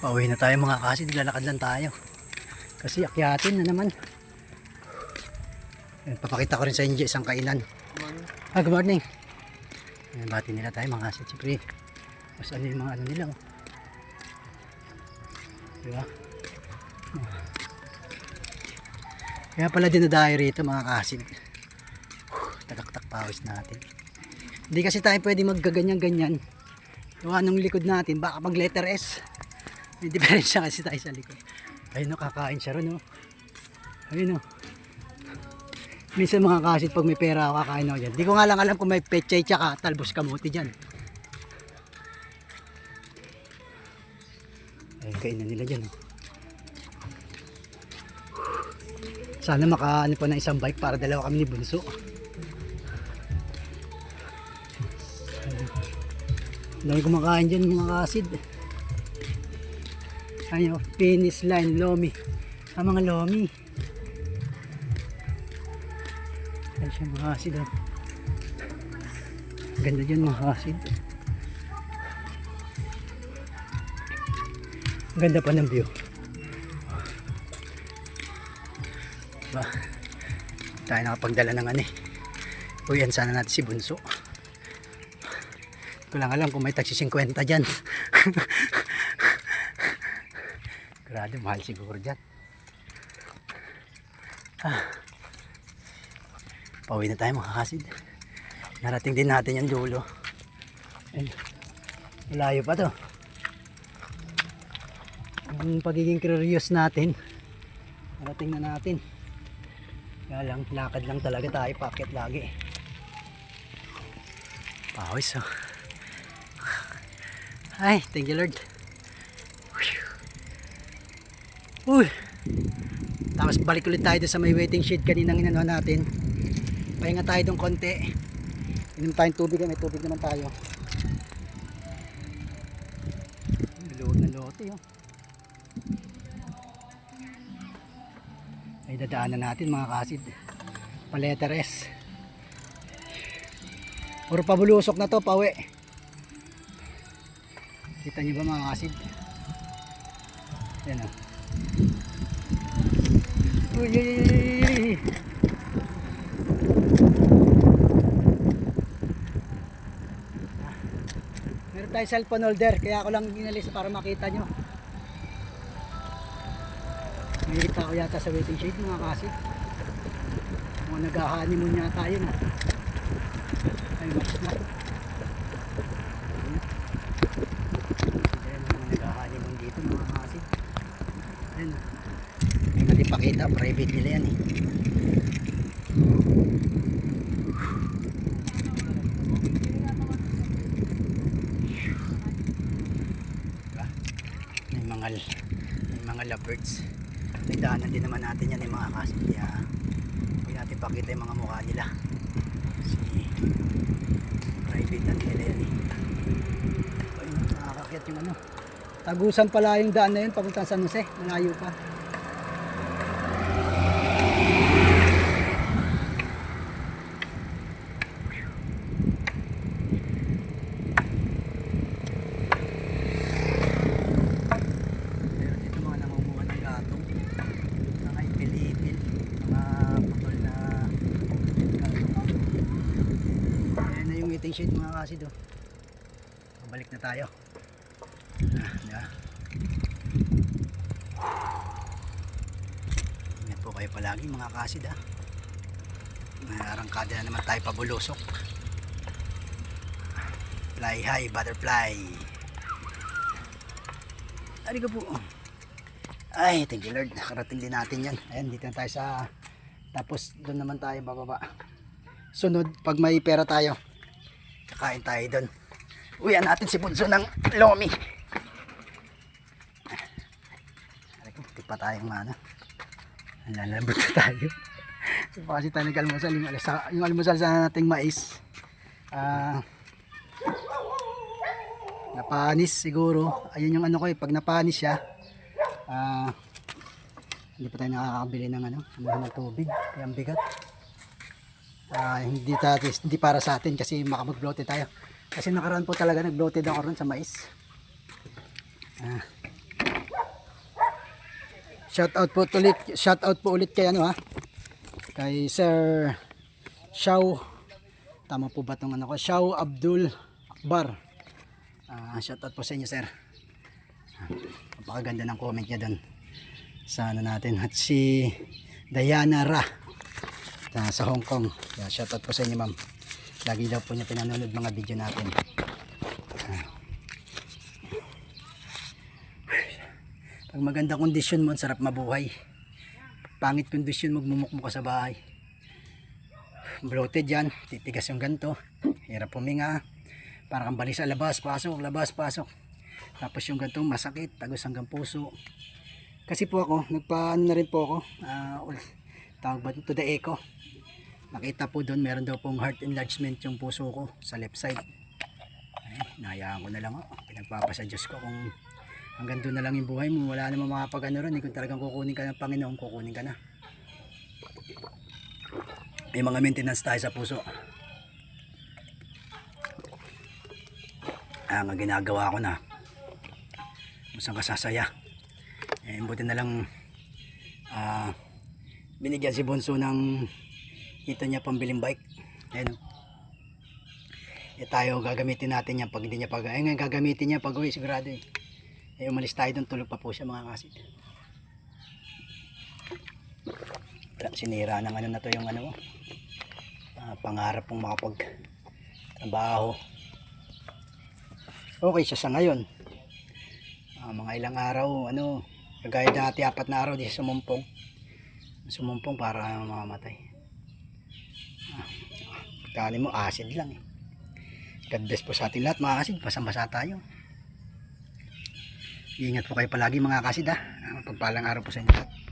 Pauwi na tayo mga kasi, lalakad lang tayo. Kasi akyatin na naman. Ayan, papakita ko rin sa inyo isang kainan. Good morning. Ayan, bati nila tayo mga kasi. Siyempre, mas ano yung mga ano nila. Oh. Diba? Kaya pala dinadayo rito mga kasid. Tagaktak pawis natin. Hindi kasi tayo pwede maggaganyan-ganyan. Gawa nung likod natin, baka pag letter S. May diferensya kasi tayo sa likod. Ayun o, kakain siya ron o. Ayun o. Minsan mga kasid pag may pera ako kakain ako dyan. Di ko nga lang alam kung may pechay tsaka talbos kamuti dyan. Ayun, kainan nila dyan o. Sana makaano pa ng isang bike para dalawa kami ni Bunso. Dahil kumakain dyan mga kasid. Ayun, finish line, lomi. Ang mga lomi. Ayun siya mga kasid. Oh. Ganda dyan mga kasid. Ganda pa ng view. Diba? Tayo nakapagdala ng ano eh. Uyan sana natin si Bunso. Ko lang alam kung may taxi 50 dyan. Grabe, mahal siguro dyan. Pauwi na tayo mga kasid. Narating din natin yung dulo. Malayo pa to. Ang pagiging curious natin, narating na natin. Kaya lang, lakad lang talaga tayo, packet lagi. Pawis oh. Ay, thank you Lord. Uy. Tapos balik ulit tayo sa may waiting shed kaninang inano natin. Pahinga tayo dong konti. Inom tayong tubig, may tubig naman tayo. Luwag na lote oh. Ay dadaanan natin mga kasid. Paletter S. Puro pabulusok na to, pawi. Kita nyo ba mga kasid? Yan o. Uy, uy, uy. Meron tayo cellphone holder, kaya ako lang inalis para makita nyo. May tao yata sa waiting shed mga kasid. Mga nag-honeymoon yata yun ha. Ay mas na. Ayan mga nag-honeymoon dito mga kasid. Ayan. May matipakita, private nila yan eh. Diba? May mga lovebirds. Nagdaanan din naman natin yan eh mga kasid. Kaya huwag natin pakita yung mga mukha nila. Kasi private na nila yan eh. Ayun, nakakakyat yung ano. Tagusan pala yung daan na yun papunta sa San Jose. Malayo pa. Shade mga kasid oh. Balik na tayo. Diba? Ingat po kayo palagi mga kasid ha. May arangkada na naman tayo pabulusok. Fly high butterfly. Ari ko po. Ay thank you Lord. Nakarating din natin yan. Ayan dito na tayo sa. Tapos doon naman tayo bababa. Sunod pag may pera tayo, kain tayo doon. Uyan natin si Bunso ng lomi. Puti pa tayong mana. Lalabot na tayo. So, kasi tayo nag-almusal. Yung almusal sa nating mais. Napanis siguro. Ayun yung ano ko eh. Pag napanis siya, hindi pa tayo nakakabili ng ano, ng tubig. Kaya ang bigat. Hindi para sa atin kasi makapag-bloated tayo. Kasi nakaraan po talaga nag-bloated ako ron sa mais. Shout out po ulit kay ano ha. Kay Sir Shaw. Tama po ba tong ano ko? Shaw Abdul Akbar. Shout out po sa inyo, sir. Napakaganda ng comment niya doon sa ano natin. At si Diana Ra sa Hong Kong. Shout out po sa inyo, ma'am. Lagi daw po niya pinanonood mga video natin. Pag maganda kondisyon mo, sarap mabuhay. Pangit kondisyon, magmumukmo ka sa bahay. Bloated yan, titigas yung ganto. Hirap puminga. Parang kang bali sa labas, pasok. Tapos yung ganto masakit, tagos hanggang puso. Kasi po ako, nagpaano na rin po ako. Tawag ba to the echo. Nakita po doon, meron daw pong heart enlargement yung puso ko sa left side. Nahayaan ko na lang ako. Pinagpapasa Diyos ko kung hanggang doon na lang yung buhay mo, wala namang makapag-ano ron. Kung talagang kukunin ka ng Panginoon, kukunin ka na. May mga maintenance tayo sa puso. Ang ginagawa ko na, kung saan ka sasaya. Buti na lang binigyan si Bunso ng kita niya pambiling bike. Ayun. Tayo gagamitin natin yan pag hindi niya ngayon gagamitin niya pag uwi sigurado eh. Umalis tayo doon, tulog pa po siya mga kasid. Sinira ng ano na to yung ano pangarap pong makapag trabaho. Okay siya sa ngayon. Mga ilang araw kagaya dati 4 na araw di siya sumumpong para mamamatay. Pagkanin mo acid lang eh. God bless po sa ating lahat mga kasid. Basang-basa tayo. Ingat po kayo palagi mga kasid ha. Pagpalang araw po sa inyo.